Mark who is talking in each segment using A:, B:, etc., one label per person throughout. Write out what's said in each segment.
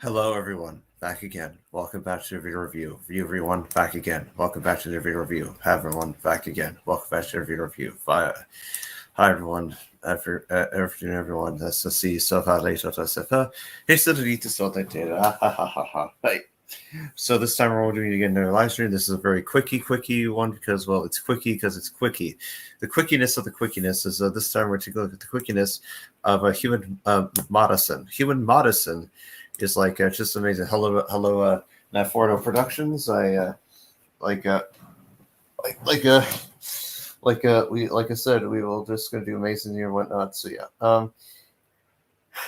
A: Hello, everyone. Back again. Welcome back to the video review. View everyone. Back again. Welcome back to the video review. Hi, everyone. Back again. Welcome back to the video review. Hi, everyone. Afternoon, everyone. That's the C. So far later. It's the delete sort that data. Hey. So this time we're doing it again in our live stream. This is a very quickie one because, well, it's quickie because it's quickie. The quickiness of the quickiness is this time we're taking a look at the quickiness of a Humid Marason. Humid Marason is like just amazing. Hello, Nafordo Productions. Like I said, we will just gonna do amazing and whatnot. So yeah.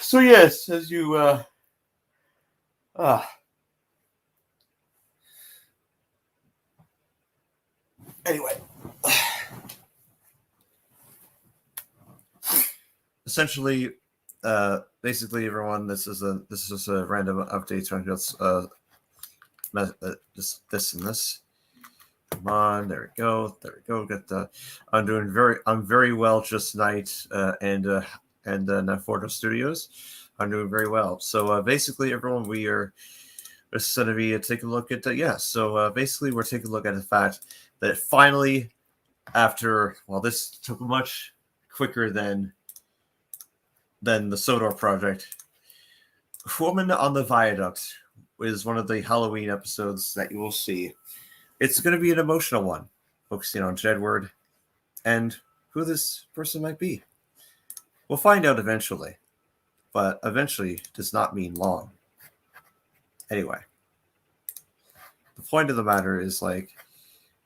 A: So yes, as you anyway. Essentially, basically, everyone, this is just a random update on just this and this. Come on, there we go. Get the. I'm very well just tonight, and Nafordo Studios. I'm doing very well. So basically, everyone, we are just going to be taking a look at So basically, we're taking a look at the fact that finally, after this took much quicker than the Sodor project. Woman on the Viaduct is one of the Halloween episodes that you will see. It's going to be an emotional one, focusing on Jedward and who this person might be. We'll find out eventually, but eventually does not mean long. Anyway, the point of the matter is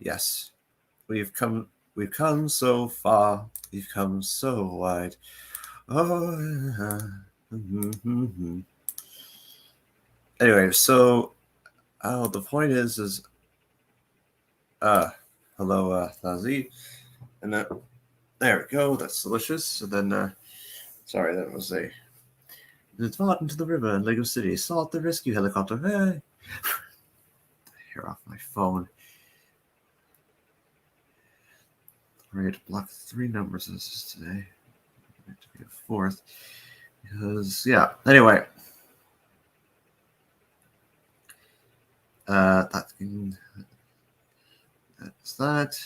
A: yes, we've come so far, we've come so wide. Oh, anyway, so the point is hello, Nazi, and then there we go. That's delicious. And then sorry, that was it's fought into the river in Lego City. Sought the rescue helicopter. Hey, hair off my phone. Right, block 3 numbers this is today. To be a 4th. Because, yeah, anyway. That's that.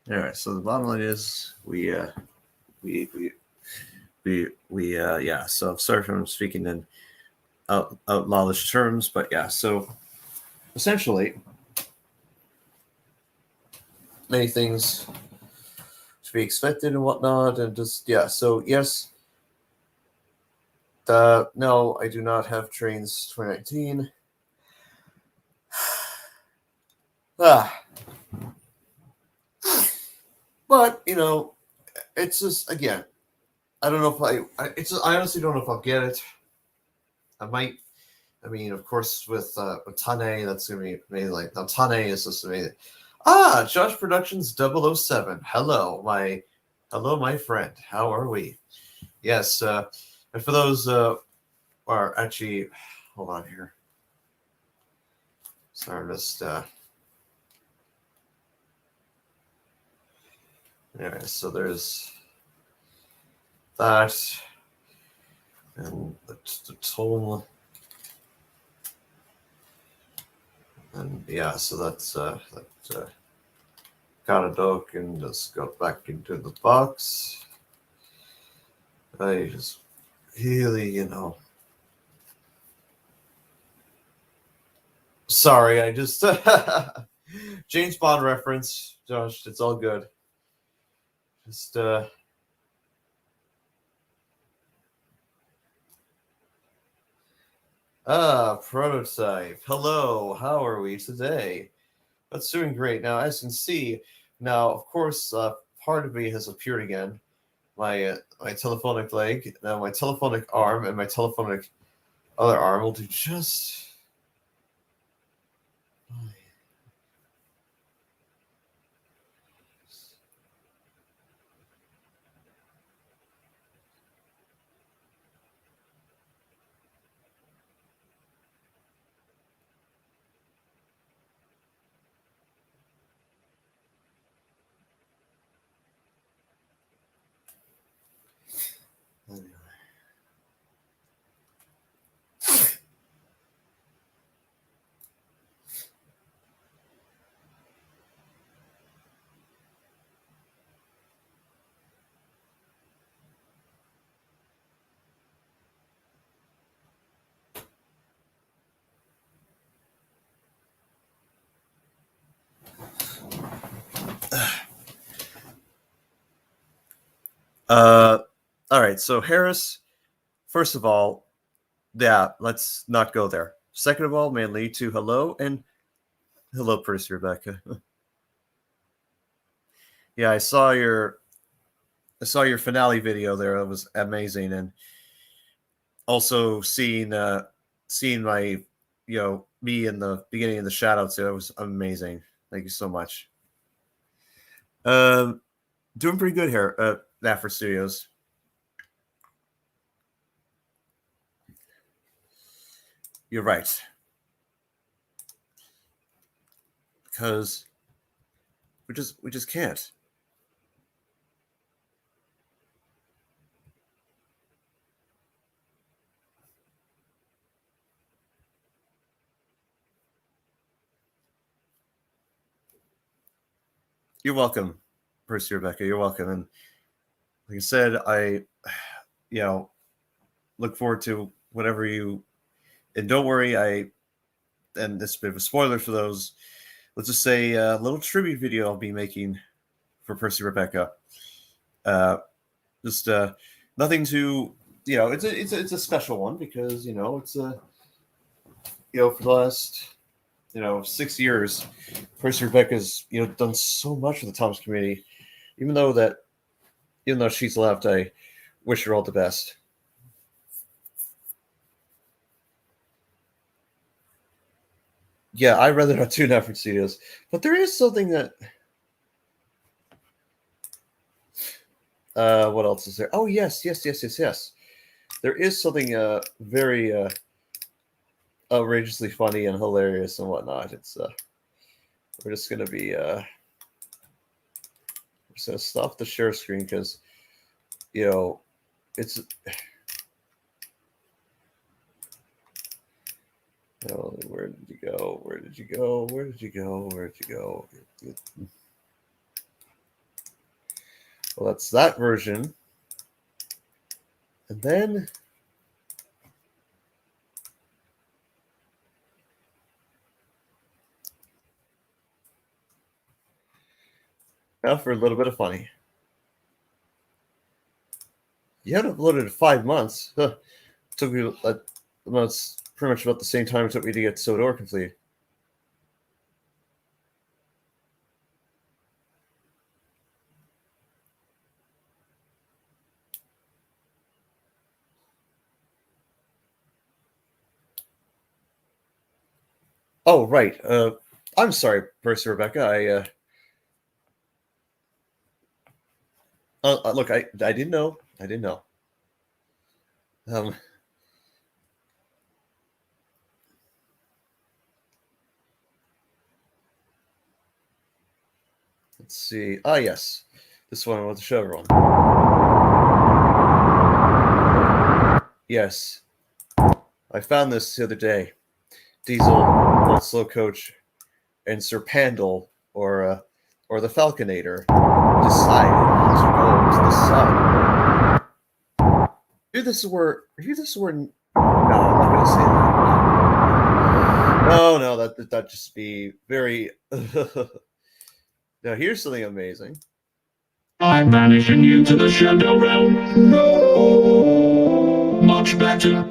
A: Anyway, so the bottom line is yeah. So sorry if I'm speaking in outlawish terms, but yeah. So essentially, many things to be expected and whatnot, and just yeah. So yes. No, I do not have Trains 2019. But it's just again. I don't know if I honestly don't know if I'll get it. I might. I mean, of course, with Tane, that's gonna be amazing. Now Tane is just amazing. Josh Productions 007. Hello, my friend. How are we? Yes, and for those are actually, hold on here. Sorry, just anyway. So there's that, and the total. And yeah, so that's got a dog and just got back into the box. I just really, sorry, I just James Bond reference, Josh. It's all good. Just prototype. Hello, how are we today? That's doing great. Now, as you can see, now of course, part of me has appeared again. My telephonic leg, now my telephonic arm, and my telephonic other arm will do just. All right. So Harris, first of all, yeah, let's not go there. Second of all, man, lead to hello and hello, Percy Rebecca. Yeah, I saw your finale video there. It was amazing, and also seeing my me in the beginning of the shadow too. It was amazing. Thank you so much. Doing pretty good here at Naffer Studios. You're right, because we just can't. You're welcome, Percy Rebecca. You're welcome. And like I said, I look forward to whatever you. And don't worry, and this is a bit of a spoiler for those. Let's just say a little tribute video I'll be making for Percy Rebecca. Just nothing too, it's a special one because it's a for the last 6 years, Percy Rebecca's done so much for the Thomas community. Even though she's left, I wish her all the best. Yeah, I'd rather not do Netflix studios, but there is something that. What else is there? Oh yes. There is something very outrageously funny and hilarious and whatnot. It's we're just gonna be we're just gonna stop the share screen because it's where did you go? Where did you go? Where did you go? Where did you go? Well, that's that version. And then now for a little bit of funny. You haven't uploaded in 5 months. Huh. It took me it's pretty much about the same time it took me to get Sodor complete. Oh, right. I'm sorry, Percy Rebecca. Look, I didn't know. I didn't know. Let's see. Ah, yes. This one I want to show everyone. Yes. I found this the other day. Diesel, Old Slow Coach, and Sir Pandal, or the Falconator, decided to go to the sun. Here this is where. No, I'm not going to say that. No, that just be very. Now here's something amazing.
B: I'm banishing you to the Shadow Realm. No, much better.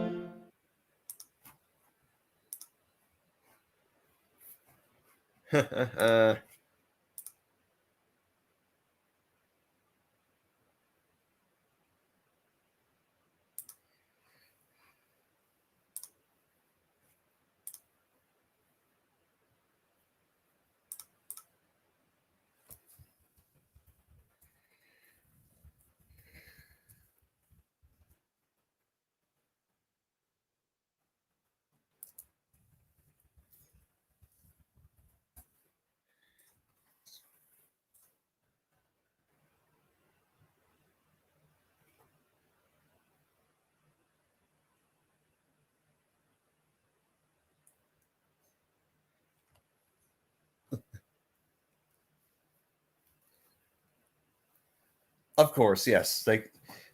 A: Of course, yes.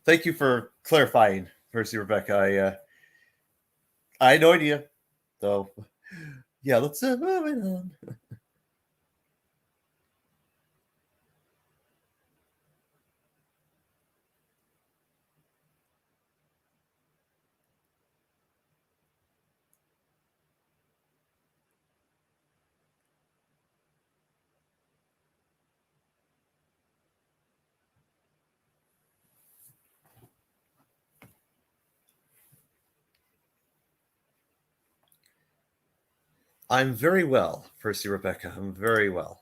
A: Thank you for clarifying, Percy Rebecca. I had no idea. So, yeah, let's moving on. I'm very well, Percy Rebecca. I'm very well.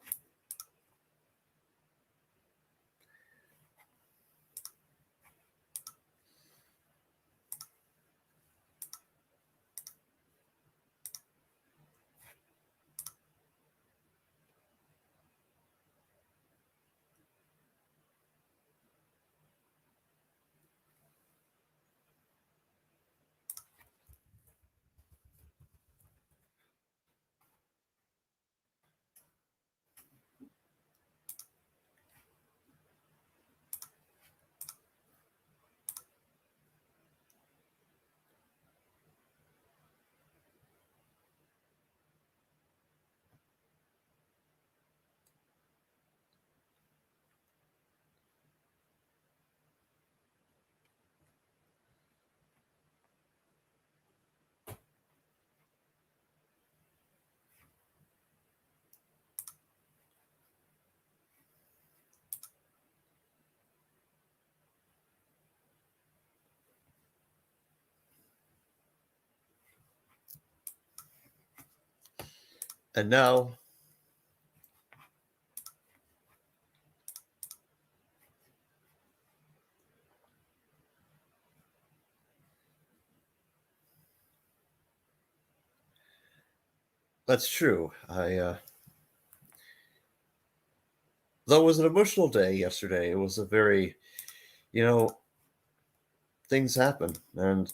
A: And now, that's true. Though it was an emotional day yesterday, it was a very, things happen, and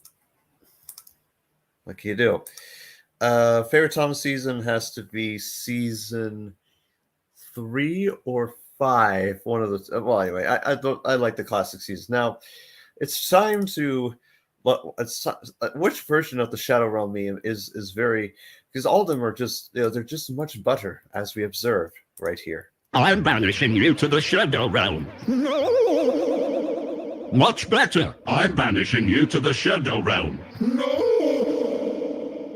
A: like you do. Favorite Tom season has to be season 3 or 5. One of the well, anyway, I like the classic seasons. Now, it's time to. Which version of the Shadow Realm meme is very, because all of them are just they're just much better, as we observe right here.
B: I'm banishing you to the Shadow Realm. No! Much better. I'm banishing you to the Shadow Realm. No!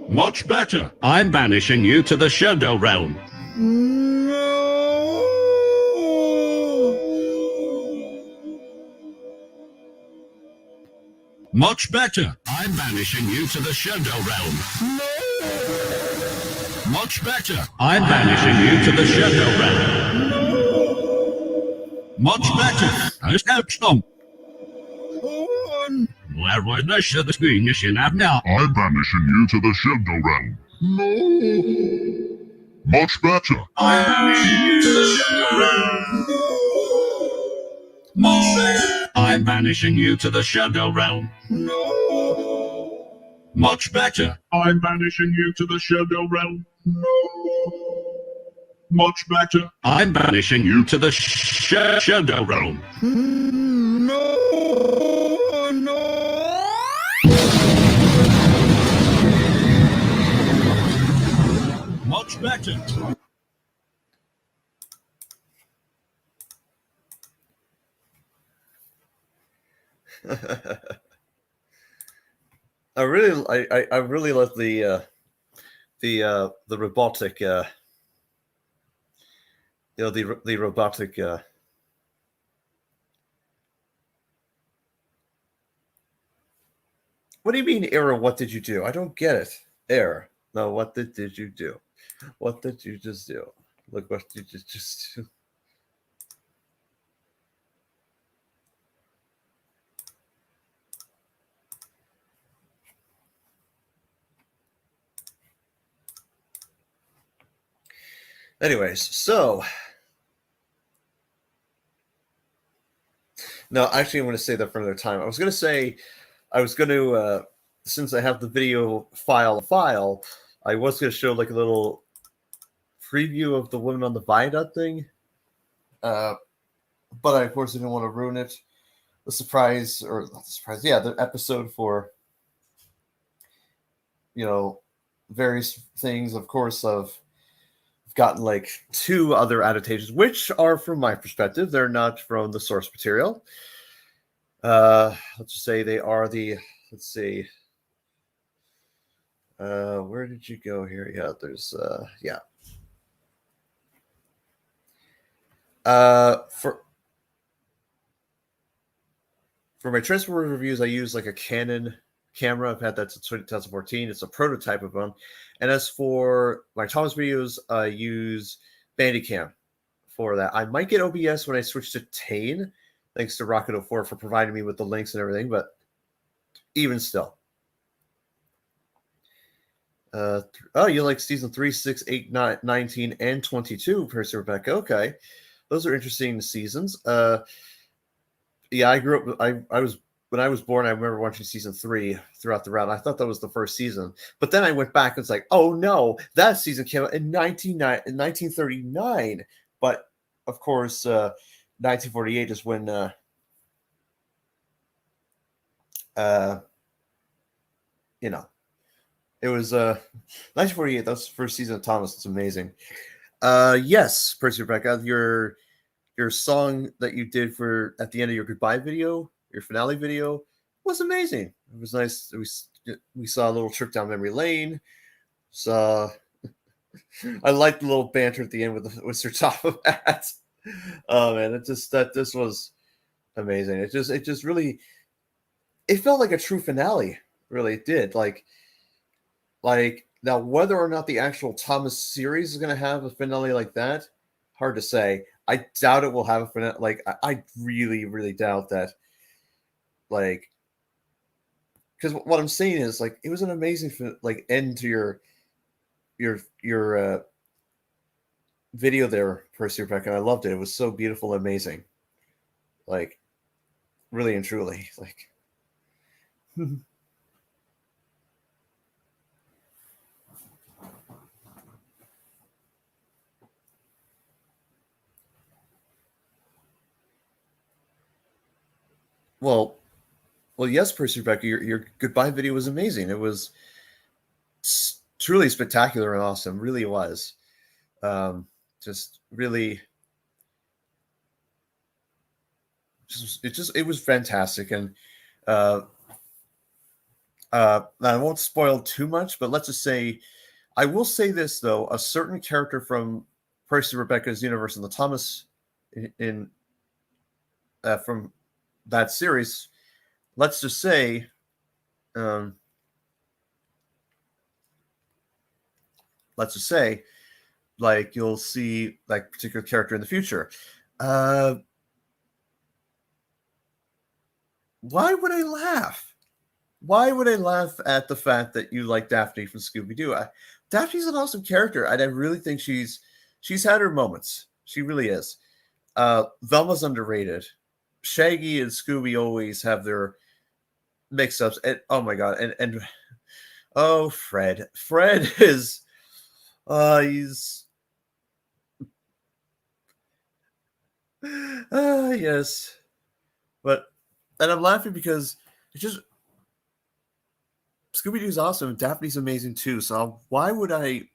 B: Much better. I'm banishing you to the Shadow Realm. No! Much better. I'm banishing you to the Shadow Realm. No! Much better. I'm banishing you to the Shadow Realm. No! Much better. I have some. Where was the Shadow Screen you should have now? I'm banishing you to the Shadow Realm. No! Much better. I'm banishing you to the Shadow Realm. No! Much better. I'm banishing you to the Shadow Realm. No! Much better. I'm banishing you to the Shadow Realm. No! Much better. I'm banishing you to the Shadow Realm. No! No! Much better.
A: I really love the robotic the robotic what do you mean error? What did you do? I don't get it. Error. No, what did you do? What did you just do? Look what you just do. Anyways, so no, actually, I'm going to say that for another time. I was going to since I have the video file, I was going to show like a little preview of the woman on the viaduct thing, but I of course didn't want to ruin it. The surprise, or not the surprise, yeah, the episode for various things. Of course, I've gotten like 2 other adaptations, which are from my perspective. They're not from the source material. Let's just say they are the. Let's see. Where did you go here? Yeah, there's yeah. For my Transformers reviews, I use like a Canon camera. I've had that since 2014. It's a prototype of one. And as for my Thomas videos, I use Bandicam for that. I might get OBS when I switch to Tane, thanks to Rocket04 for providing me with the links and everything, but even still. Oh, you like season 3, 6, 8, 9, 19, and 22, Percy Rebecca. Okay. Those are interesting seasons. Yeah, I grew up, I was, when I was born, I remember watching season 3 throughout the round. I thought that was the first season. But then I went back and it's like, oh no, that season came out in 1939. But of course, 1948 is when you know, it was 1948. That's the first season of Thomas. It's amazing. Yes, Percy Rebecca, your song that you did for at the end of your goodbye video, your finale video, was amazing. It was nice. We saw a little trip down memory lane. So I liked the little banter at the end with Sir Top of Hat. Oh man, this was amazing. It just really, it felt like a true finale. Really, it did. Like now, whether or not the actual Thomas series is going to have a finale like that, hard to say. I doubt it will have a finale. Like I really, really doubt that. Like, because what I'm saying is, like, it was an amazing like end to your video there, Percy Rebecca. I loved it. It was so beautiful and amazing. Like, really and truly, like. Well, yes, Percy Rebecca, your goodbye video was amazing. It was truly spectacular and awesome. Really was. Just really, it was fantastic. And I won't spoil too much, but let's just say, I will say this though: a certain character from Percy Rebecca's universe in the Thomas in from that series, let's just say, like, you'll see that particular character in the future. Why would I laugh? Why would I laugh at the fact that you like Daphne from Scooby-Doo? Daphne's an awesome character, and I really think she's had her moments. She really is. Velma's underrated. Shaggy and Scooby always have their mix-ups, and oh my god, and oh, Fred is he's yes, and I'm laughing because it's just Scooby-Doo's awesome. Daphne's amazing too. So why would I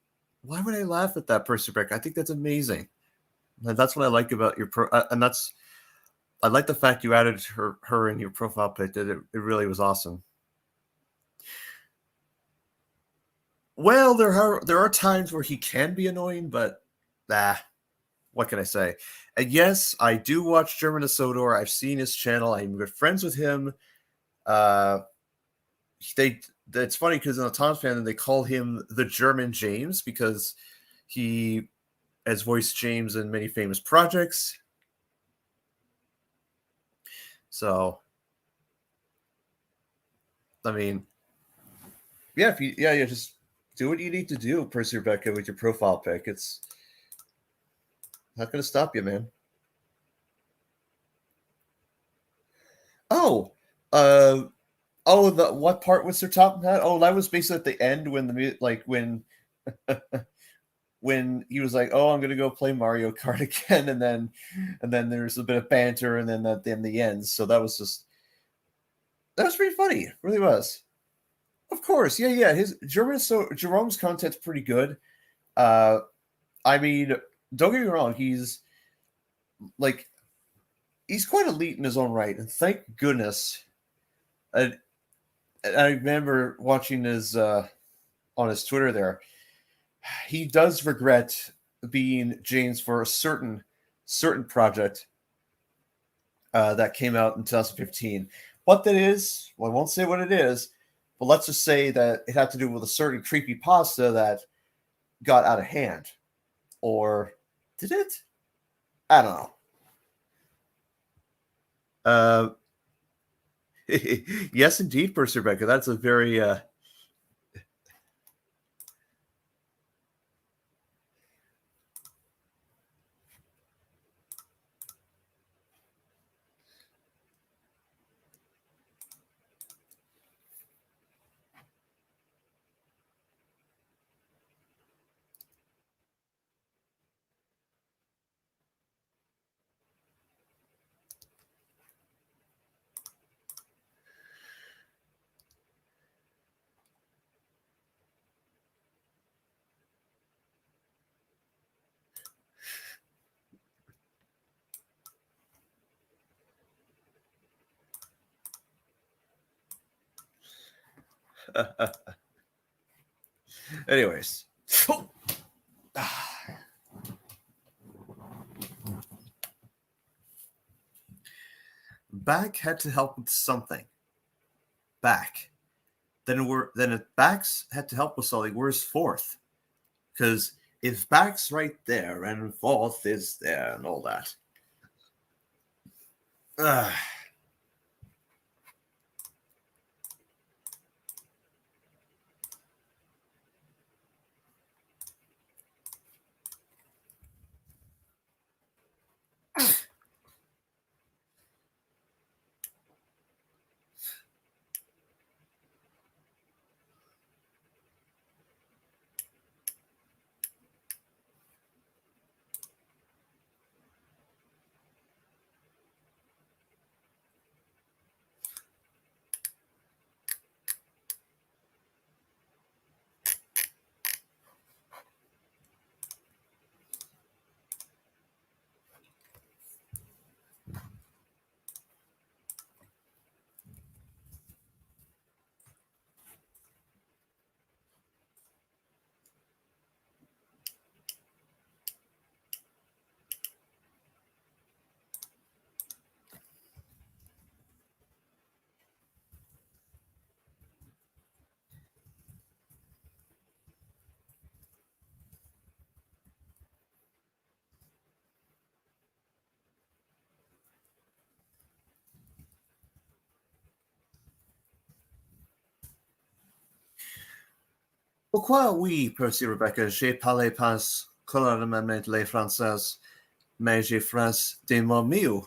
A: laugh at that, Percy Breck? I think that's amazing. And that's what I like about your I like the fact you added her in your profile pic. That it really was awesome. Well, there are times where he can be annoying, but what can I say? And yes, I do watch German Sodor. I've seen his channel. I'm good friends with him. It's funny because in the Tom's fan, they call him the German James because he has voiced James in many famous projects. So, I mean, yeah, just do what you need to do, Percy Rebecca, with your profile pic. It's not going to stop you, man. Oh, what part was their top hat? Oh, that was basically at the end when when he was like, "Oh, I'm gonna go play Mario Kart again," and then there's a bit of banter, and then the end. So that was pretty funny. It really was. Of course, yeah. His Jerome's content's pretty good. I mean, don't get me wrong. He's quite elite in his own right, and thank goodness. I remember watching his on his Twitter there. He does regret being James for a certain project that came out in 2015. What that is, well, I won't say what it is, But let's just say that it had to do with a certain creepy pasta that got out of hand. Or did it? I don't know. Yes, indeed, Percy Rebecca. That's a very anyways. Back had to help with something. Back. Then if Back's had to help with something, where's Fourth? Because if Back's right there and Fourth is there and all that. Pourquoi oui, Percy Rebecca, j'ai parlé pas couramment les français, mais j'ai France des mots mieux.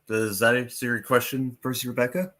A: Does that answer your question, Percy Rebecca?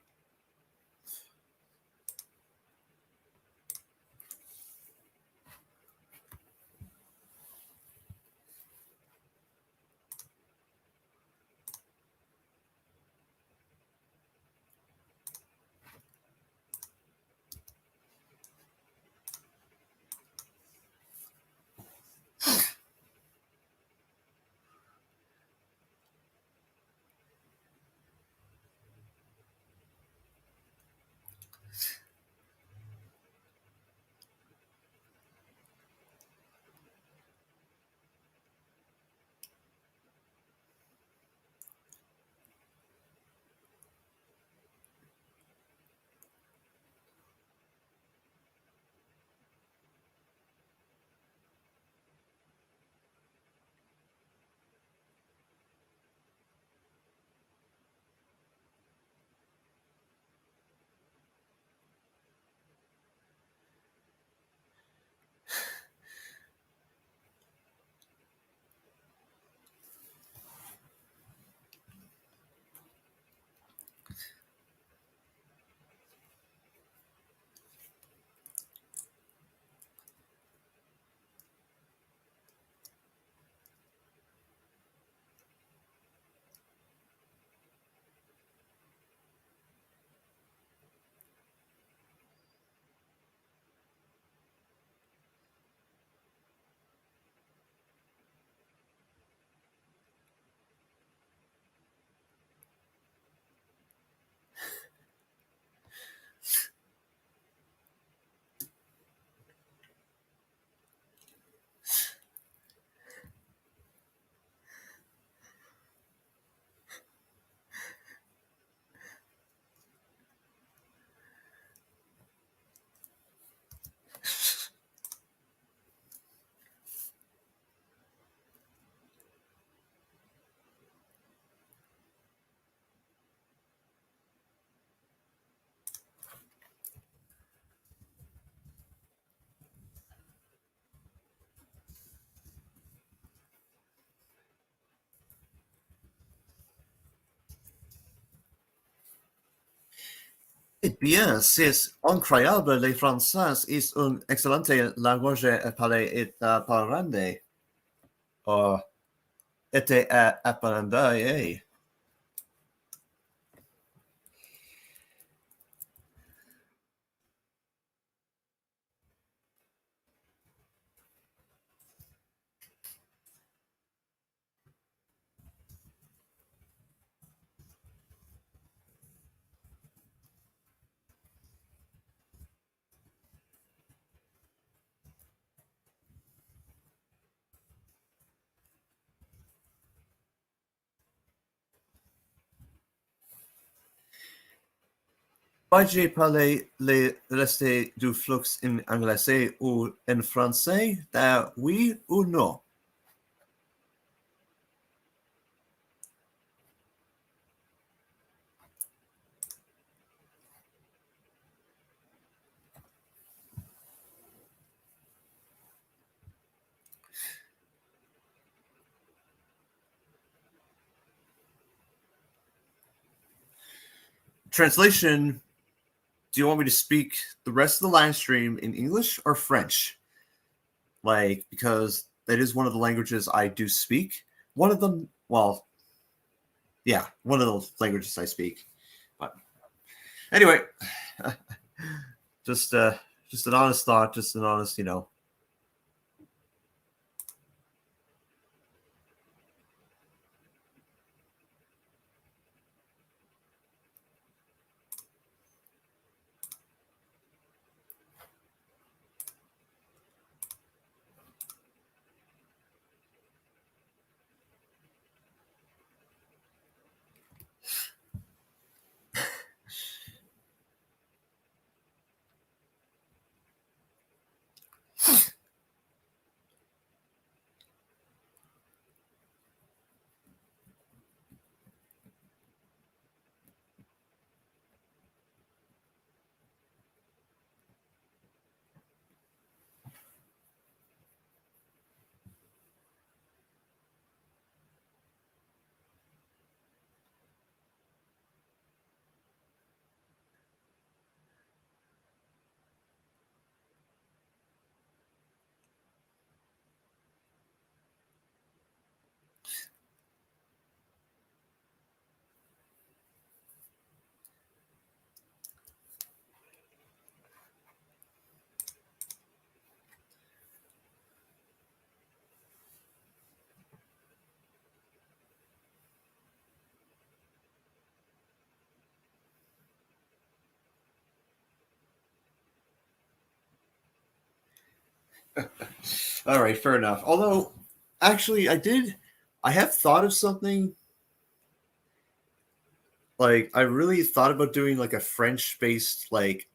A: Eh bien, c'est incroyable. Le français est un excellent langage à parler et à parler. Oh, était à apprendre. J'ai parlé le reste du flux en anglais ou en français, oui ou non? Translation, do you want me to speak the rest of the live stream in English or French? Like, because that is one of the languages I do speak. One of them, well, yeah, one of the languages I speak. But anyway, just an honest thought, just an honest, all right, fair enough. Although, actually, I have thought of something. Like, I really thought about doing like a French-based like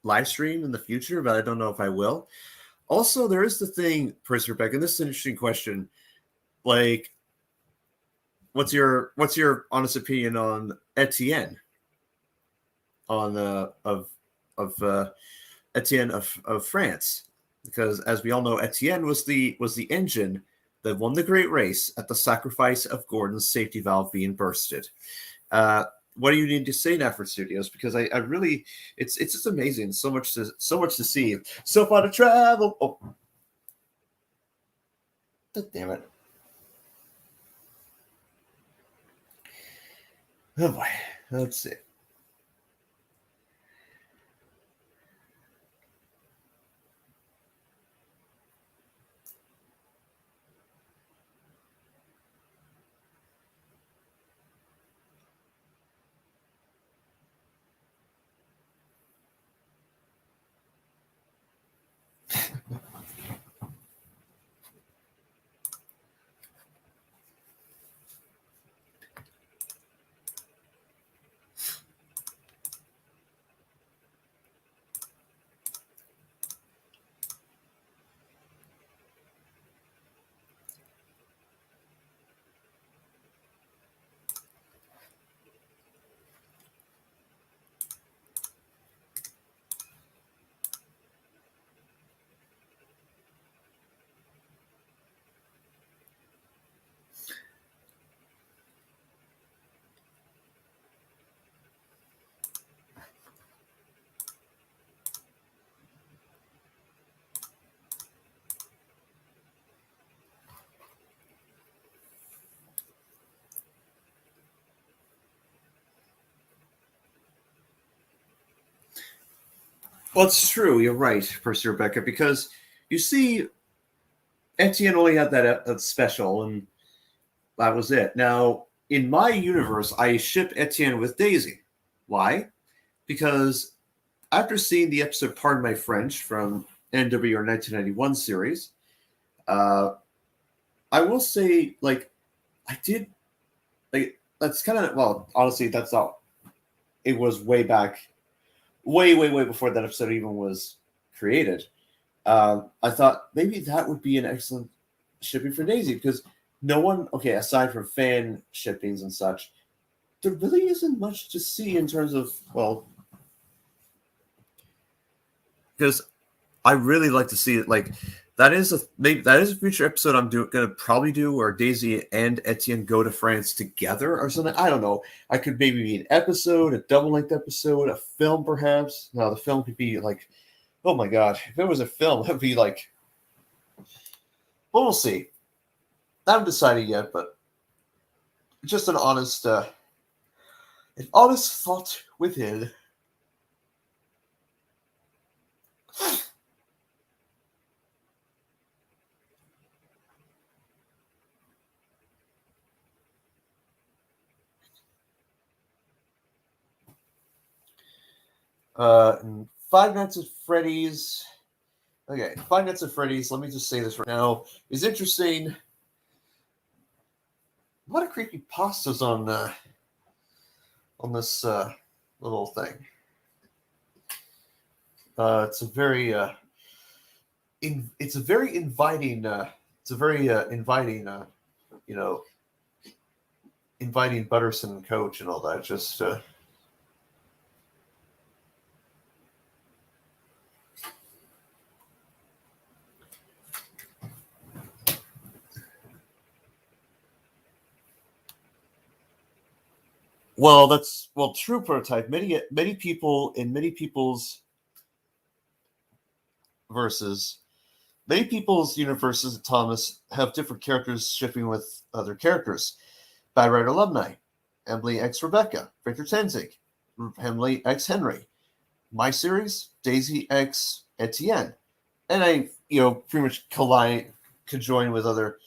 A: live stream in the future, but I don't know if I will. Also, there is the thing, Prince Rebecca, and this is an interesting question. Like, what's your honest opinion on Etienne on Etienne of France? Because as we all know, Etienne was the engine that won the great race at the sacrifice of Gordon's safety valve being bursted. Uh, what do you need to say now for studios? Because I really it's just amazing. So much to see. So far to travel. Oh, damn it. Oh boy. Let's see. Well, it's true. You're right, Percy Rebecca, because you see, Etienne only had that special, and that was it. Now, in my universe, I ship Etienne with Daisy. Why? Because after seeing the episode Pardon My French from NWR 1991 series, I will say, like, I did, like, that's kind of, well, honestly, that's all. It was way back, way, way, way before that episode even was created. I thought maybe that would be an excellent shipping for Daisy because no one, okay, aside from fan shippings and such, there really isn't much to see in terms of, well, because I really like to see it. Like that is a future episode I'm gonna probably do where Daisy and Etienne go to France together or something. I don't know. I could maybe be an episode, a double length episode, a film perhaps. No, the film could be like, oh my god, if it was a film, it would be like. Well, we'll see. I haven't decided yet, but just an honest thought within. Five Nights at Freddy's. Okay, Five Nights at Freddy's. Let me just say this right now is interesting. A lot of creepy pastas on this little thing. It's a very it's a very inviting you know, inviting Butterson coach and all that. Just well, that's true prototype. Many people in many people's verses. Many people's universes, Thomas, have different characters shipping with other characters. Bad Writer Alumni, Emily X Rebecca, Victor Tenzing, Emily X Henry. My series, Daisy X Etienne. And I, pretty much conjoin with other.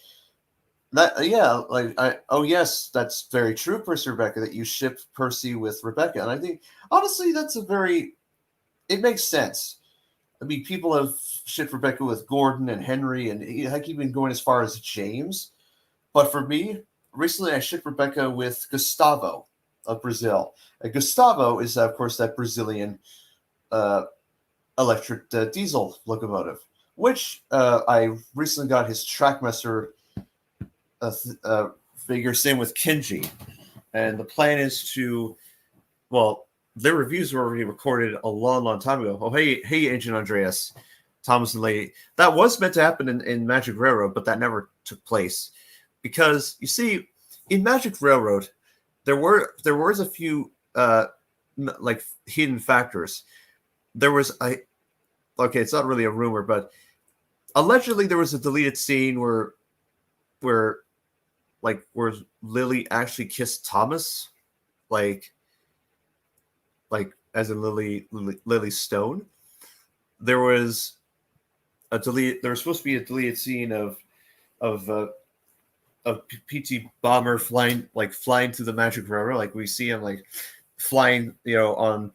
A: Oh yes, that's very true, Percy Rebecca, that you ship Percy with Rebecca. And I think, honestly, it makes sense. I mean, people have shipped Rebecca with Gordon and Henry, and heck, even going as far as James. But for me, recently I shipped Rebecca with Gustavo of Brazil. And Gustavo is, of course, that Brazilian electric diesel locomotive, which I recently got his Trackmaster figure, same with Kenji. And the plan is to, well, their reviews were already recorded a long, long time ago. Oh, hey, Agent Andreas, Thomas and Lady. That was meant to happen in Magic Railroad, but that never took place. Because, you see, in Magic Railroad, there was a few, like, hidden factors. There was, okay, it's not really a rumor, but allegedly there was a deleted scene where Lily actually kissed Thomas, like as in Lily Stone. There was supposed to be a deleted scene of PT Bomber flying through the Magic Railroad, like we see him like flying, on,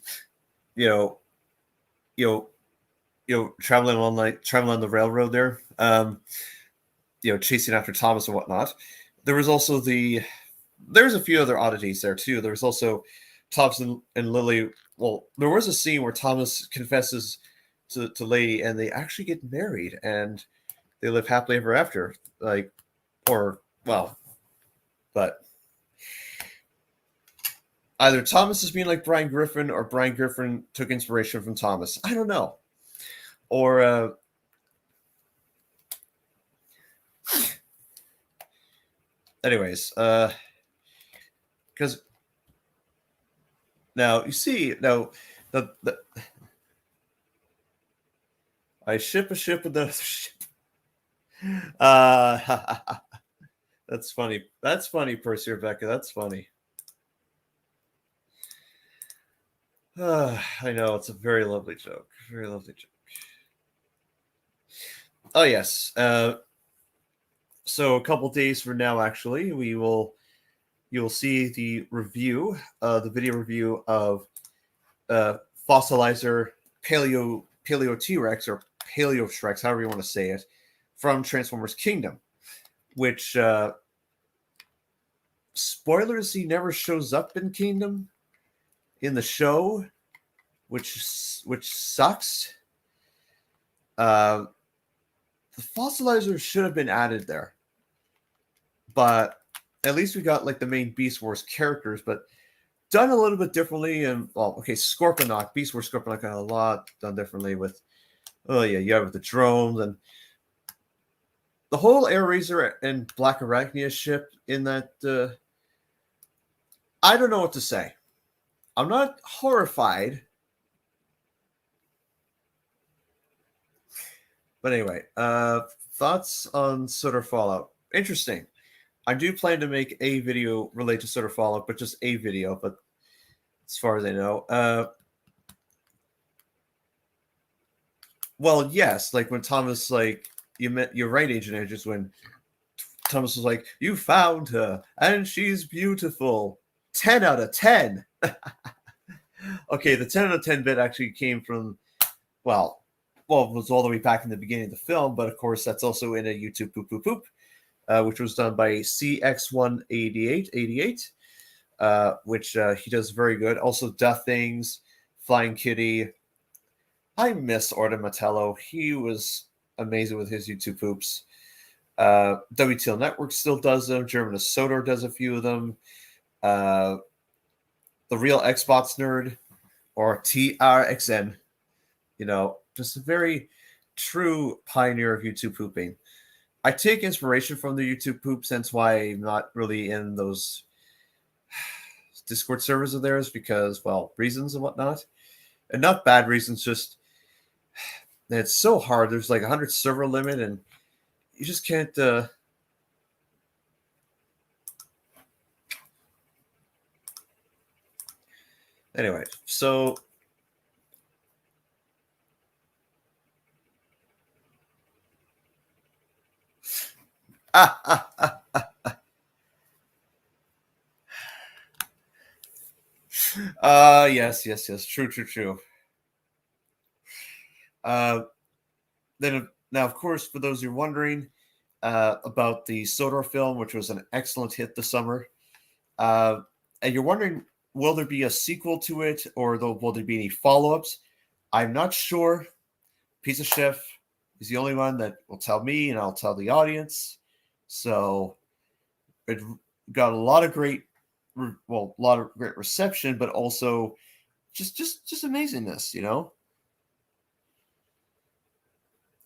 A: traveling on the railroad there, chasing after Thomas and whatnot. There was also there's a few other oddities there too. There was also Thomas and Lily. Well, there was a scene where Thomas confesses to Lady, and they actually get married, and they live happily ever after. But either Thomas is being like Brian Griffin, or Brian Griffin took inspiration from Thomas. I don't know. Or anyways, because now you see the I ship a ship with another ship. That's funny. That's funny, Percy Rebecca. That's funny. I know, it's a very lovely joke. Very lovely joke. Oh, yes. So a couple days from now, actually, you'll see the review, the video review of Fossilizer Paleo T-Rex or Paleo Shrex, however you want to say it, from Transformers Kingdom, which spoilers, he never shows up in Kingdom in the show, which sucks. The Fossilizer should have been added there, but at least we got like the main Beast Wars characters, but done a little bit differently. And well, okay, Scorponok, Beast Wars Scorponok got a lot done differently with. Oh yeah, you have the drones and the whole Air Razor and Black Arachnia ship in that. I don't know what to say. I'm not horrified, but anyway, thoughts on Solar Fallout? Interesting. I do plan to make a video related to Solar Fallout, but just a video. But as far as I know, well, yes, like when Thomas, like you met your right, Agent Edges, when Thomas was like, "You found her, and she's beautiful." 10 out of 10. Okay, the 10 out of 10 bit actually came from, well, it was all the way back in the beginning of the film, but of course that's also in a YouTube poop poop poop, which was done by CX18888, which he does very good. Also, Death Things, Flying Kitty. I miss Orton Matello. He was amazing with his YouTube poops. WTL Network still does them. German Sodor does a few of them. The Real Xbox Nerd, or TRXN, just a very true pioneer of YouTube pooping. I take inspiration from the YouTube poop, since why I'm not really in those Discord servers of theirs, because, well, reasons and whatnot. And not bad reasons, just it's so hard. There's like 100 server limit, and you just can't. Anyway, so yes, true. Then now, of course, for those who are wondering about the Sodor film, which was an excellent hit this summer, and you're wondering, will there be a sequel to it, or will there be any follow-ups? I'm not sure. Pizza Chef is the only one that will tell me, and I'll tell the audience. So it got a lot of great reception, but also just amazingness.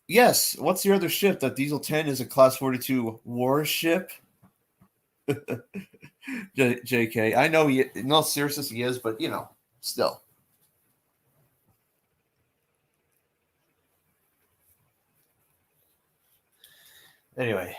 A: Yes. What's the other ship? That Diesel 10 is a Class 42 warship. JK. I know in all seriousness he is, but still. Anyway.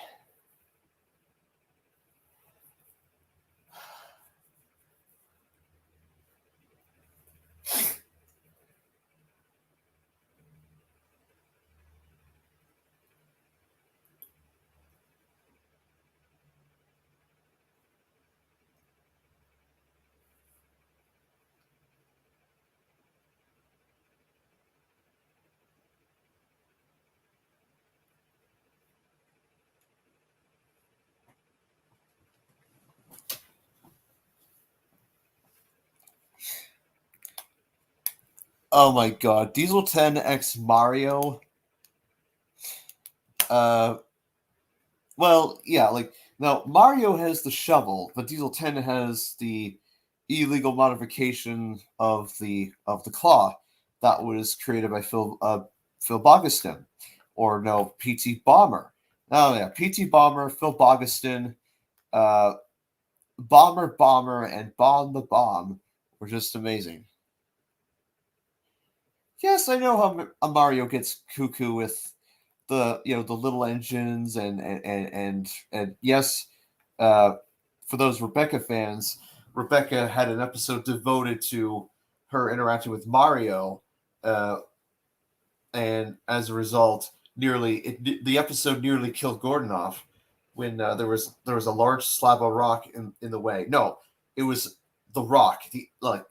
A: Oh my god, Diesel 10 X Mario. Well, yeah, like now Mario has the shovel, but Diesel 10 has the illegal modification of the claw that was created by Phil Bogaston, or no, PT Bomber. Oh yeah, PT Bomber, Phil Bogaston, Bomber, and Bomb the Bomb were just amazing. Yes, I know how Mario gets cuckoo with the little engines and yes, for those Rebecca fans, Rebecca had an episode devoted to her interacting with Mario, and as a result, the episode nearly killed Gordon off when there was a large slab of rock in the way. No, it was the Rock,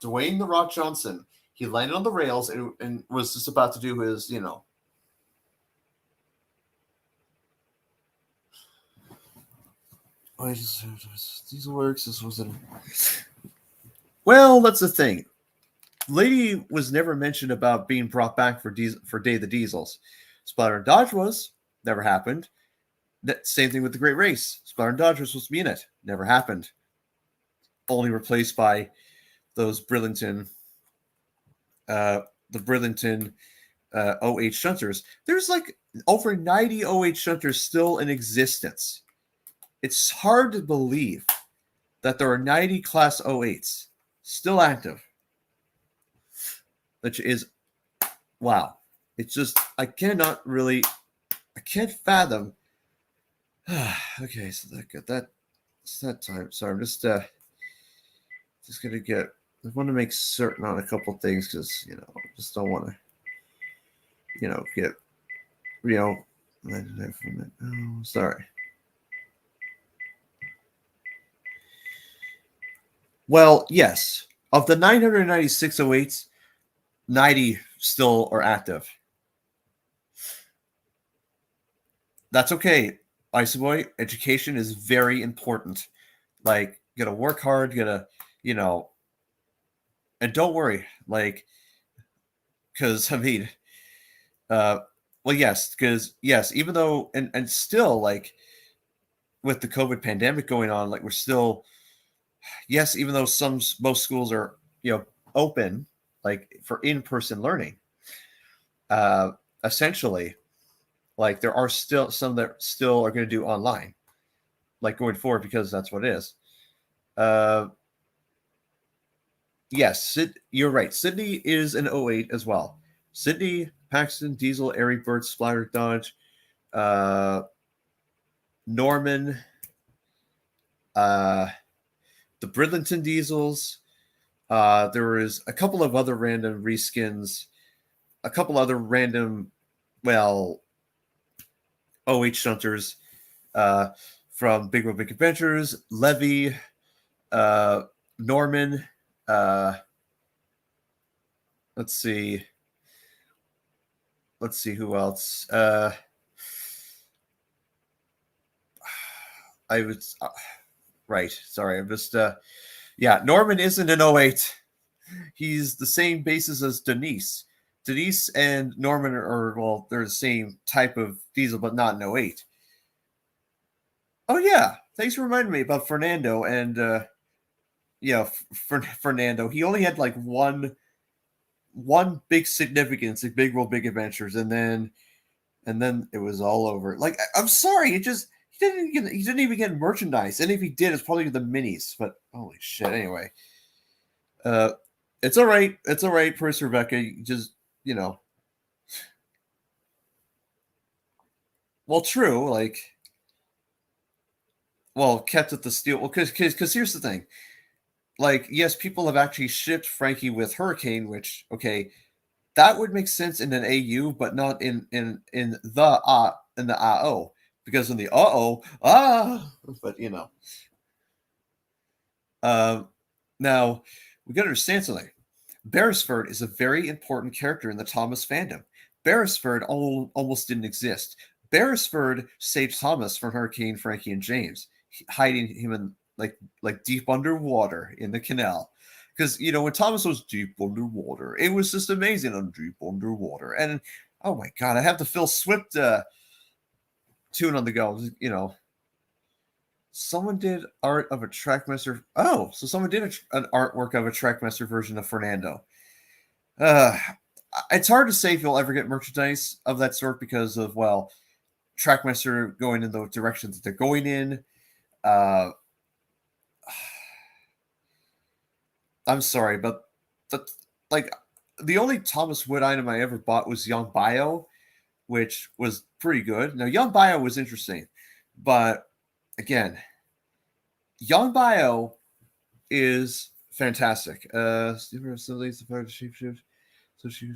A: Dwayne the Rock Johnson. He landed on the rails and was just about to do his, Diesel Works. This wasn't. Well, that's the thing. Lady was never mentioned about being brought back for Day of the Diesels. Splatter and Dodge was never happened. That same thing with the Great Race. Splatter and Dodge was supposed to be in it. Never happened. Only replaced by those Bridlington, OH shunters. There's like over 90 OH shunters still in existence. It's hard to believe that there are 90 Class 08s still active. Which is, wow. It's just, I can't fathom. Okay, so it's that time. So I'm just going to I want to make certain on a couple things because, I just don't want to, get, oh, sorry. Well, yes. Of the 996 08s, 90 still are active. That's okay. Isoboy, education is very important. Like, you gotta work hard, and don't worry, because, even though, and still, with the COVID pandemic going on, we're still, yes, even though most schools are, open, for in-person learning, essentially, there are still some that still are going to do online, going forward, because that's what it is. Yes, you're right. Sydney is an 08 as well. Sydney, Paxton, Diesel, Airy, Burt, Splatter, Dodge, Norman, the Bridlington Diesels. There was a couple of other random reskins, a couple other random, OH shunters from Big World Big Adventures, Levy, Norman. Let's see who else. I was right. Sorry, I'm just. Norman isn't an 08. He's the same basis as Denise. Denise and Norman are, they're the same type of diesel, but not an 08. Oh, yeah. Thanks for reminding me about Fernando. And, Fernando. He only had, one big significance in Big World Big Adventures, and then it was all over. I'm sorry, he didn't even get merchandise. And if he did, it's probably the minis. But holy shit. Anyway. It's all right. It's all right, Purse Rebecca. You just, well, true. Kept at the steel. Well, because here's the thing. Yes, people have actually shipped Frankie with Hurricane, which, okay, that would make sense in an AU, but not in the AO, because in the but now we got to understand something. Beresford is a very important character in the Thomas fandom. Beresford almost didn't exist. Beresford saved Thomas from Hurricane, Frankie, and James, hiding him in deep underwater in the canal. Because, when Thomas was deep underwater, it was just amazing on deep underwater. And, oh my God, I have the Phil Swift tune on the go. Someone did art of a Trackmaster. Oh, so someone did an artwork of a Trackmaster version of Fernando. It's hard to say if you'll ever get merchandise of that sort because of, Trackmaster going in the directions that they're going in. I'm sorry, but the only Thomas Wood item I ever bought was Young Bio, which was pretty good. Now, Young Bio was interesting, but again, Young Bio is fantastic. Steve facilities the part of shapeshift. So she.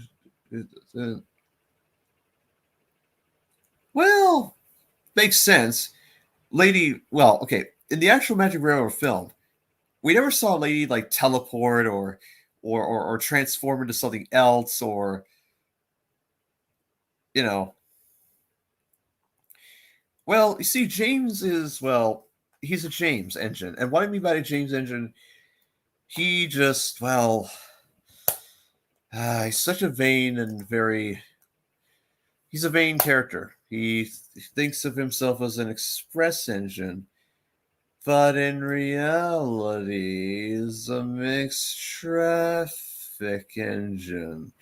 A: Well, makes sense. Lady, well, okay. In the actual Magic Railroad film, we never saw a lady like teleport or transform into something else or you know. Well, you see, James is he's a James engine, and what I mean by a James engine, he just he's such a vain and very he's a vain character. He thinks of himself as an express engine, but in reality is a mixed traffic engine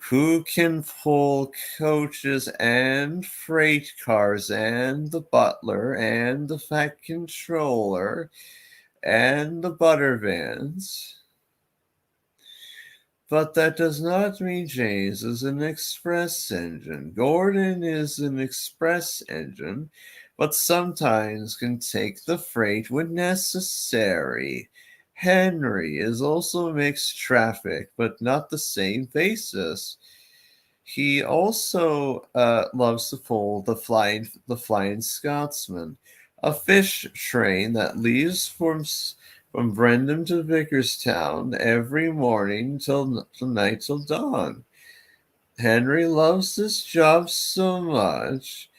A: who can pull coaches and freight cars and the butler and the fat controller and the butter vans. But that does not mean James is an express engine. Gordon is an express engine, but sometimes can take the freight when necessary. Henry is also mixed traffic, but not the same basis. He also loves to pull the Flying Scotsman, a fish train that leaves from Brendan to Vickerstown every morning till night till dawn. Henry loves this job so much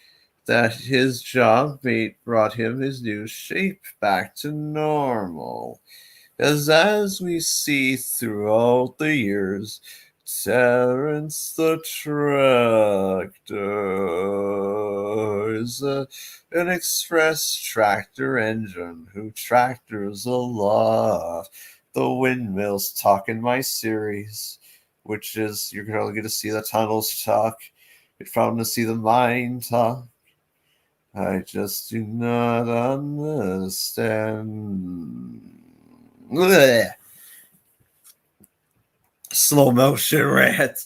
A: that his job mate brought him his new shape back to normal. As we see throughout the years, Terence the tractor is an express tractor engine who tractors a lot. The windmills talk in my series, which is you're only going to see the tunnels talk. You're probably going to see the mine talk. I just do not understand. Blech. Slow motion rant.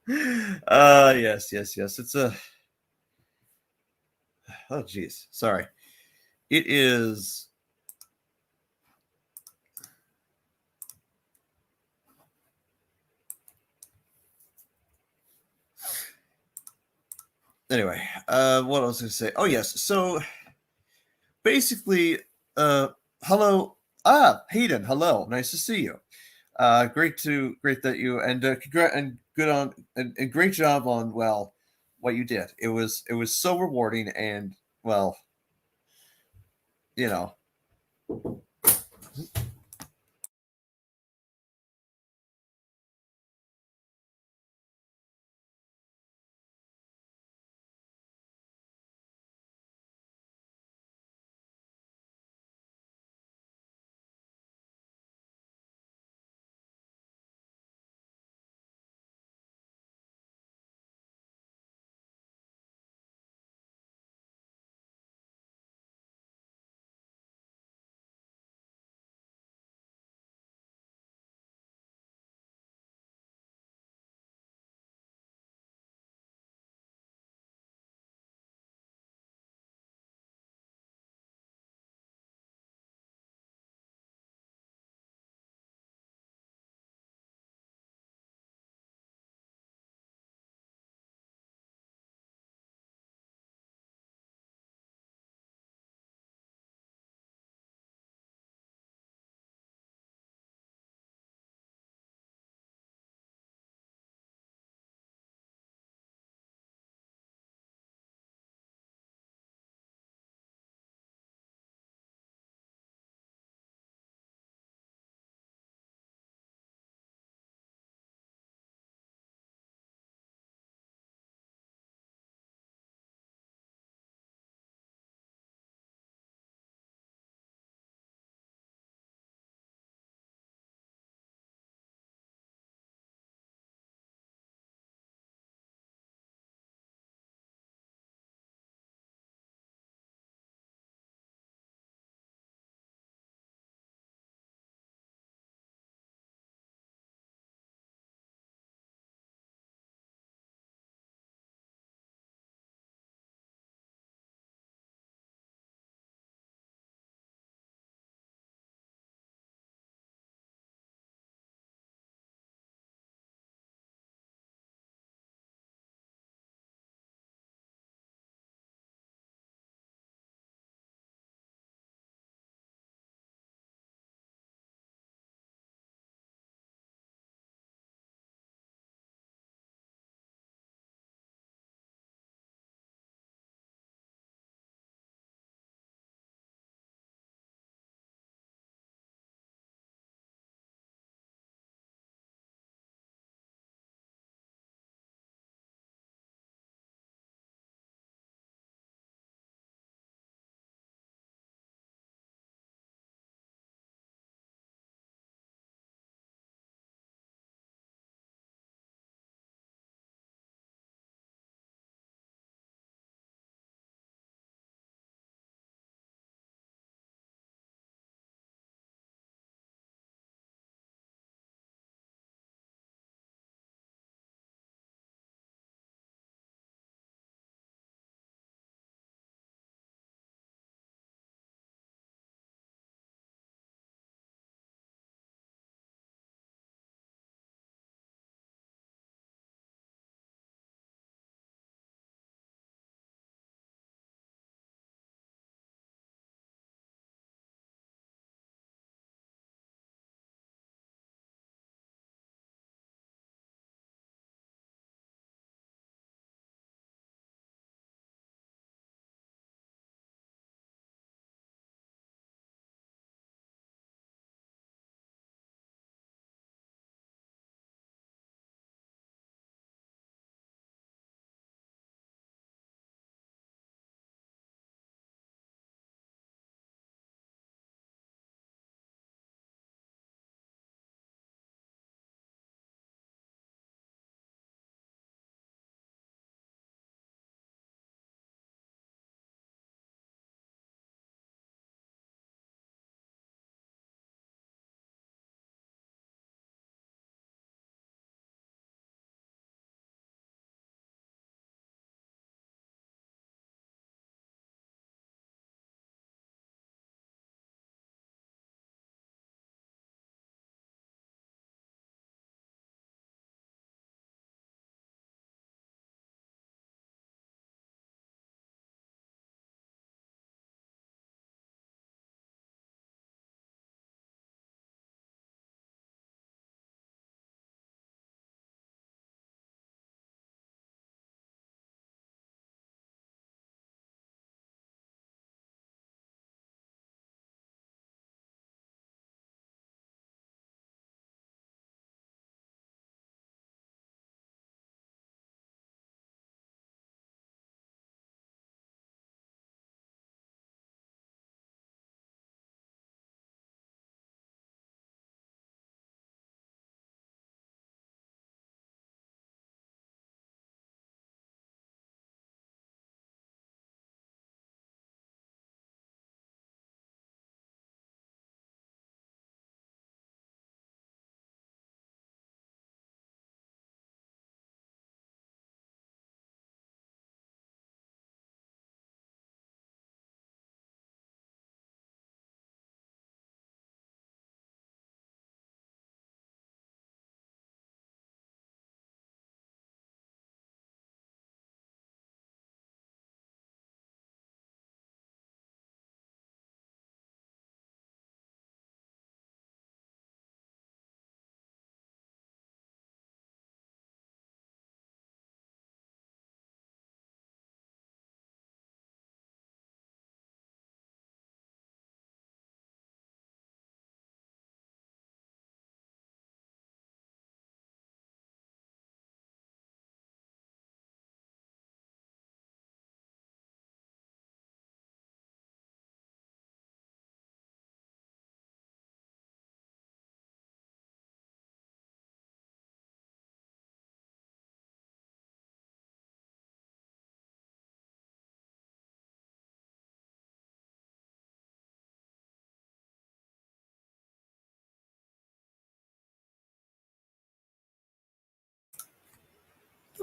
A: Yes. It's a. Oh, geez. Sorry. It is. Anyway, what I was going to say. Oh, yes. So basically, hello. Hayden. Hello. Nice to see you. Great that you and good on and great job on what you did. It was so rewarding and well, you know,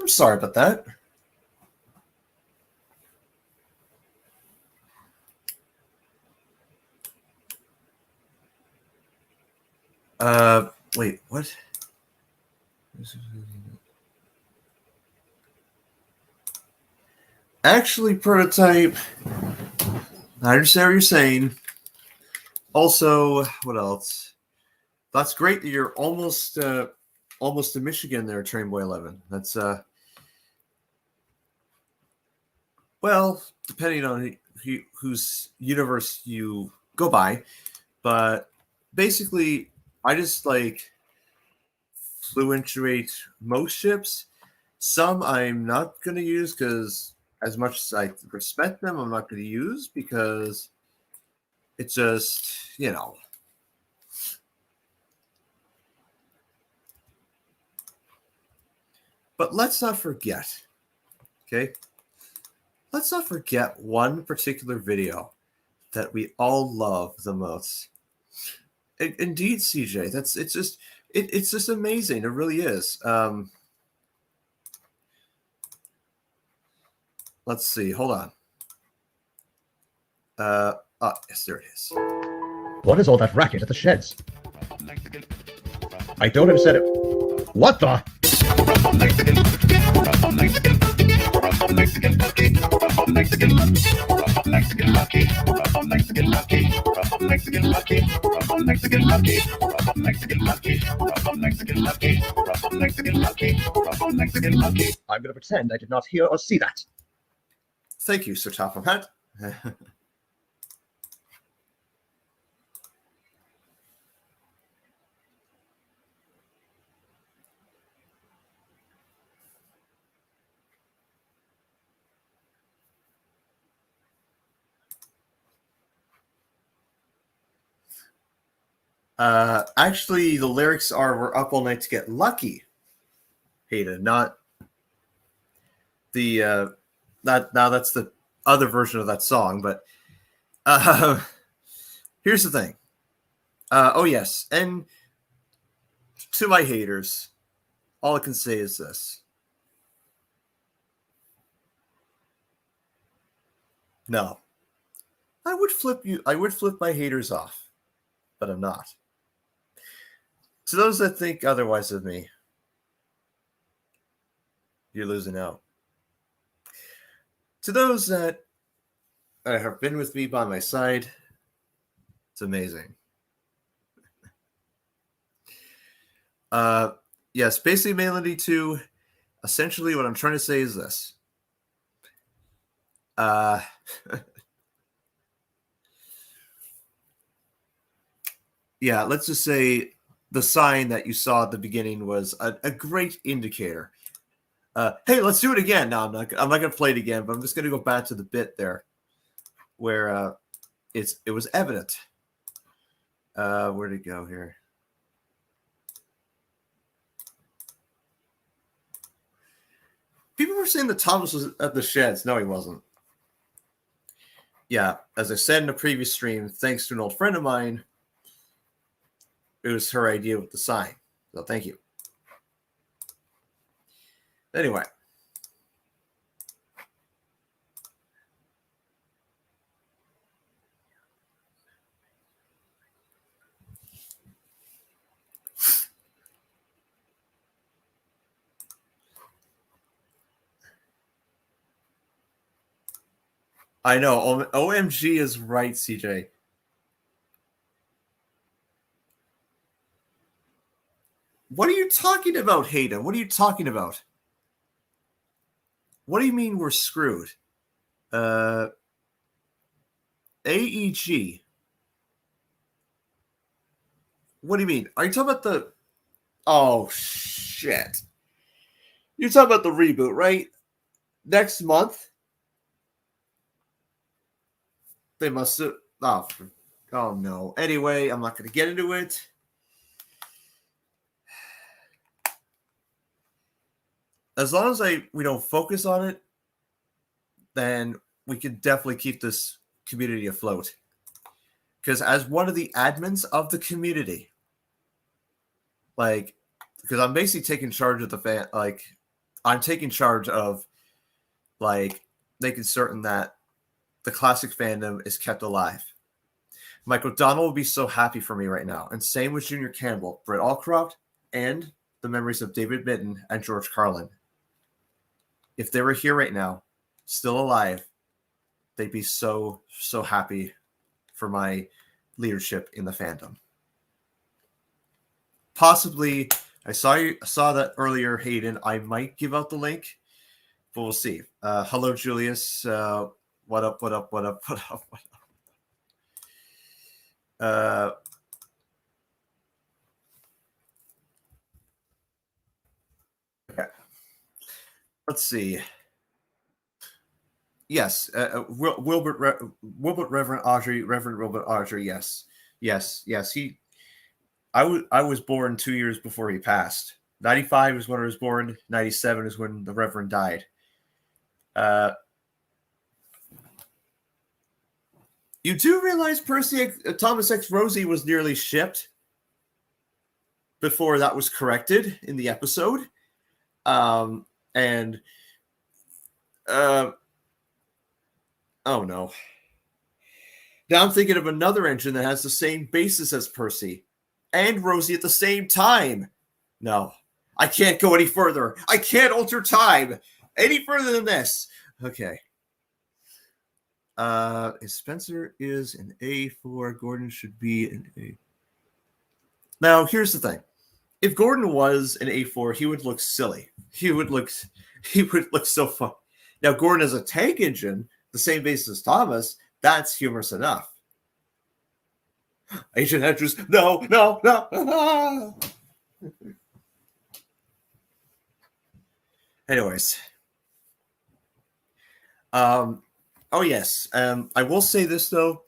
A: I'm sorry about that. Wait, what? Actually, Prototype, I understand what you're saying. Also, what else? That's great that you're almost to Michigan there, Train Boy 11. That's well, depending on whose universe you go by, but basically, I just like fluctuate most ships. Some I'm not going to use because, as much as I respect them, I'm not going to use because it's just, you know. But let's not forget, okay? Let's not forget one particular video that we all love the most. Indeed, CJ, it's just amazing. It really is. Let's see. Hold on. Yes, there it is.
C: What is all that racket at the sheds? I don't understand it. What the? I'm gonna pretend I did not hear or see that.
A: Thank you, Sir Topham Hat. Actually, the lyrics are "We're up all night to get lucky." Hayden, not the that's the other version of that song. But here's the thing. Oh yes, and to my haters, all I can say is this: no, I would flip my haters off, but I'm not. To those that think otherwise of me, you're losing out. To those that have been with me by my side, it's amazing. Yes, basically Melody 2, essentially what I'm trying to say is this. Yeah, let's just say the sign that you saw at the beginning was a great indicator. Hey, let's do it again. No, I'm not going to play it again, but I'm just going to go back to the bit there where it was evident. Where'd it go here? People were saying that Thomas was at the sheds. No, he wasn't. Yeah, as I said in a previous stream, thanks to an old friend of mine, it was her idea with the sign. So thank you. Anyway. I know. OMG is right, CJ. What are you talking about, Hayden? What are you talking about? What do you mean we're screwed? AEG. What do you mean? Are you talking about the... Oh, shit. You're talking about the reboot, right? Next month? They must have... Oh, no. Anyway, I'm not going to get into it. As long as we don't focus on it, then we can definitely keep this community afloat. Because as one of the admins of the community, because I'm basically taking charge of the I'm taking charge of like making certain that the classic fandom is kept alive. Mike O'Donnell would be so happy for me right now, and same with Junior Campbell, Britt Allcroft, and the memories of David Mitten and George Carlin. If they were here right now, still alive, they'd be so happy for my leadership in the fandom. Possibly, I saw that earlier, Hayden. I might give out the link, but we'll see. Hello, Julius. What up? Okay. Let's see. Yes, Reverend Audrey. Yes. I was born 2 years before he passed. 95 is when I was born. 97 is when the Reverend died. You do realize Thomas X Rosie was nearly shipped before that was corrected in the episode. Oh no. Now I'm thinking of another engine that has the same basis as Percy and Rosie at the same time. No, I can't go any further. I can't alter time any further than this. Okay. If Spencer is an A4, Gordon should be an A. Now, here's the thing. If Gordon was an A4, he would look silly. He would look so fun. Now, Gordon has a tank engine, the same base as Thomas. That's humorous enough. Agent Andrews, no. Anyways. Oh, yes. I will say this, though.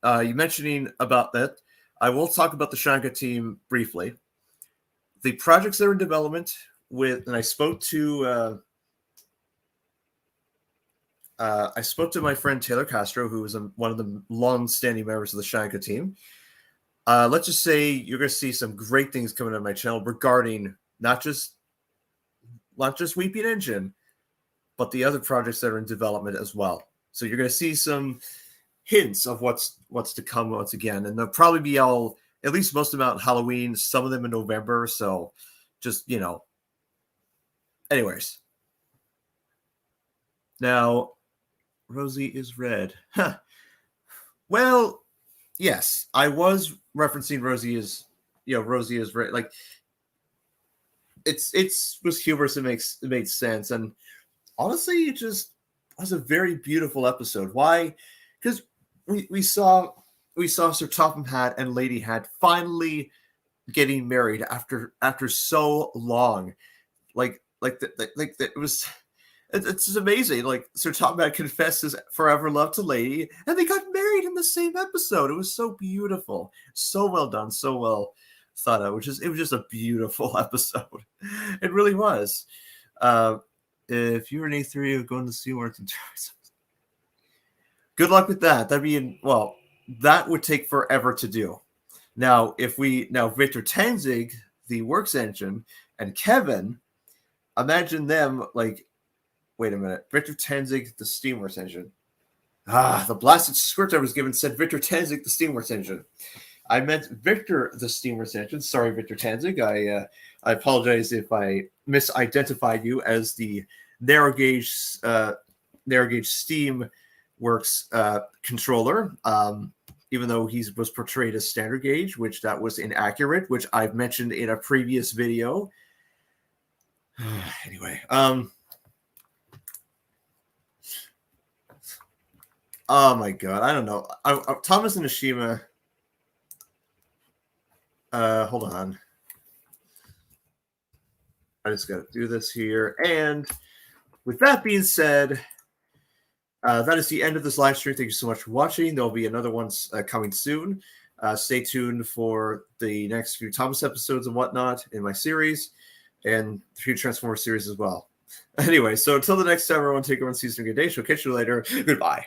A: You mentioning about that. I will talk about the Shanka team briefly. The projects that are in development and I spoke to my friend Taylor Castro, who is one of the long-standing members of the Shanka team. Let's just say you're going to see some great things coming on my channel regarding not just Weeping Engine, but the other projects that are in development as well. So you're going to see some hints of what's to come once again, and they'll probably be at least most of them out in Halloween, some of them in November. So just, anyways. Now, Rosie is red. Huh. Well, yes, I was referencing Rosie is red. Like, it was humorous. It made sense. And honestly, it just was a very beautiful episode. Why? Because we saw Sir Topham Hatt and Lady Hatt finally getting married after so long. It was. It's just amazing. Like, Sir Topham Hatt confessed his forever love to Lady, and they got married in the same episode. It was so beautiful, so well done, so well thought out. It was just a beautiful episode. It really was. If you're an A3, you're going to see where it's in terms. Good luck with that. That would take forever to do. Now, Victor Tenzig, the Works engine, and Kevin, imagine them like. Wait a minute. Victor Tenzig, the Steamworks engine. The blasted script I was given said Victor Tenzig, the Steamworks engine. I meant Victor, the Steamworks engine. Sorry, Victor Tenzig. I apologize if I misidentified you as the narrow gauge Steamworks controller. Even though he was portrayed as standard gauge, which that was inaccurate, which I've mentioned in a previous video. Anyway, oh my god, I don't know. Thomas and Nishima. Hold on. I just got to do this here. And with that being said, that is the end of this live stream. Thank you so much for watching. There'll be another one coming soon. Stay tuned for the next few Thomas episodes and whatnot in my series, and the few Transformers series as well. Anyway, so until the next time, everyone, take over and see you. Good day. She'll catch you later. Goodbye.